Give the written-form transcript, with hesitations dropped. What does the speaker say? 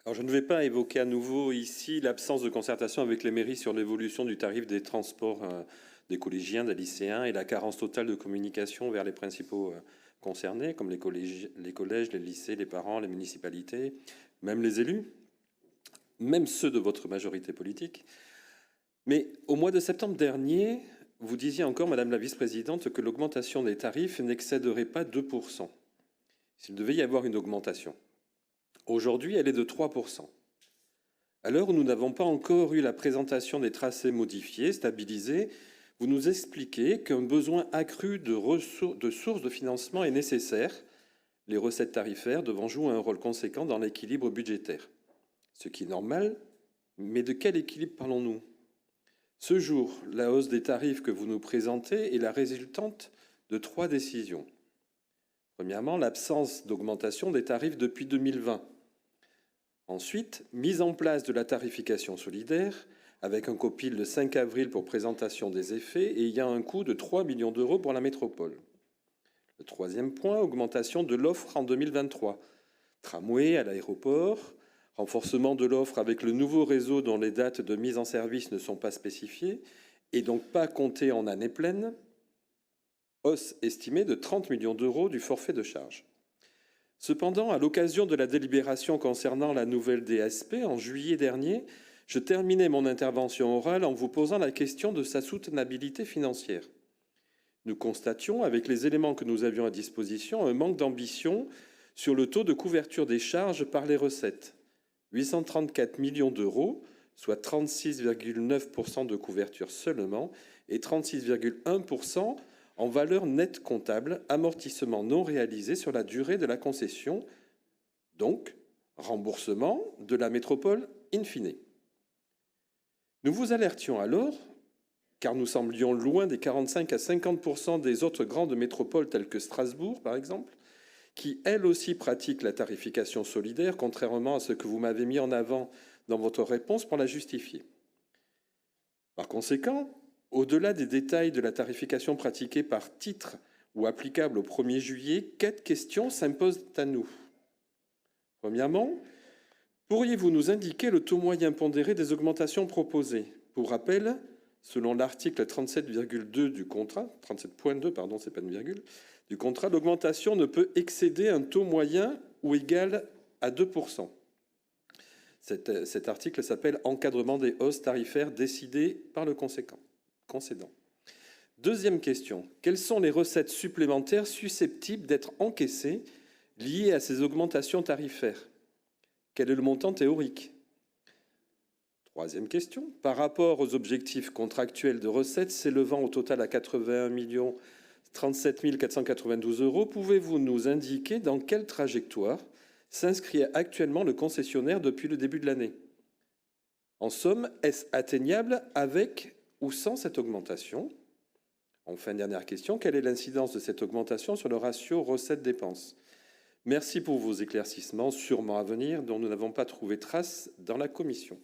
Alors, je ne vais pas évoquer à nouveau ici l'absence de concertation avec les mairies sur l'évolution du tarif des transports des collégiens, des lycéens et la carence totale de communication vers les principaux concernés, comme les collèges, les lycées, les parents, les municipalités, même les élus, même ceux de votre majorité politique. Mais au mois de septembre dernier, vous disiez encore, Madame la vice-présidente, que l'augmentation des tarifs n'excéderait pas 2%, s'il devait y avoir une augmentation. Aujourd'hui, elle est de 3%. À l'heure où nous n'avons pas encore eu la présentation des tracés modifiés, stabilisés, vous nous expliquez qu'un besoin accru de sources de financement est nécessaire, les recettes tarifaires devant jouer un rôle conséquent dans l'équilibre budgétaire. Ce qui est normal, mais de quel équilibre parlons-nous? Ce jour, la hausse des tarifs que vous nous présentez est la résultante de 3 décisions. Premièrement, l'absence d'augmentation des tarifs depuis 2020. Ensuite, mise en place de la tarification solidaire, avec un copil le 5 avril pour présentation des effets et ayant un coût de 3 millions d'euros pour la métropole. Le troisième point, augmentation de l'offre en 2023. Tramway à l'aéroport, renforcement de l'offre avec le nouveau réseau dont les dates de mise en service ne sont pas spécifiées et donc pas comptées en année pleine, hausse estimée de 30 millions d'euros du forfait de charge. Cependant, à l'occasion de la délibération concernant la nouvelle DSP en juillet dernier, je terminais mon intervention orale en vous posant la question de sa soutenabilité financière. Nous constations, avec les éléments que nous avions à disposition, un manque d'ambition sur le taux de couverture des charges par les recettes. 834 millions d'euros, soit 36,9% de couverture seulement, et 36,1% en valeur nette comptable, amortissement non réalisé sur la durée de la concession, donc remboursement de la métropole in fine. Nous vous alertions alors, car nous semblions loin des 45 à 50% des autres grandes métropoles telles que Strasbourg, par exemple, qui elles aussi pratiquent la tarification solidaire, contrairement à ce que vous m'avez mis en avant dans votre réponse pour la justifier. Par conséquent, au-delà des détails de la tarification pratiquée par titre ou applicable au 1er juillet, 4 questions s'imposent à nous. Premièrement, pourriez-vous nous indiquer le taux moyen pondéré des augmentations proposées? Pour rappel, selon l'article 37,2 du contrat, 37.2, pardon, c'est pas une virgule, du contrat, l'augmentation ne peut excéder un taux moyen ou égal à 2%. Cet article s'appelle « Encadrement des hausses tarifaires décidées par le concédant ». Deuxième question. Quelles sont les recettes supplémentaires susceptibles d'être encaissées liées à ces augmentations tarifaires? Quel est le montant théorique? Troisième question. Par rapport aux objectifs contractuels de recettes s'élevant au total à 81 37 492 euros, pouvez-vous nous indiquer dans quelle trajectoire s'inscrit actuellement le concessionnaire depuis le début de l'année? En somme, est-ce atteignable avec ou sans cette augmentation? Enfin, dernière question, quelle est l'incidence de cette augmentation sur le ratio recettes-dépenses? Merci pour vos éclaircissements, sûrement à venir, dont nous n'avons pas trouvé trace dans la commission.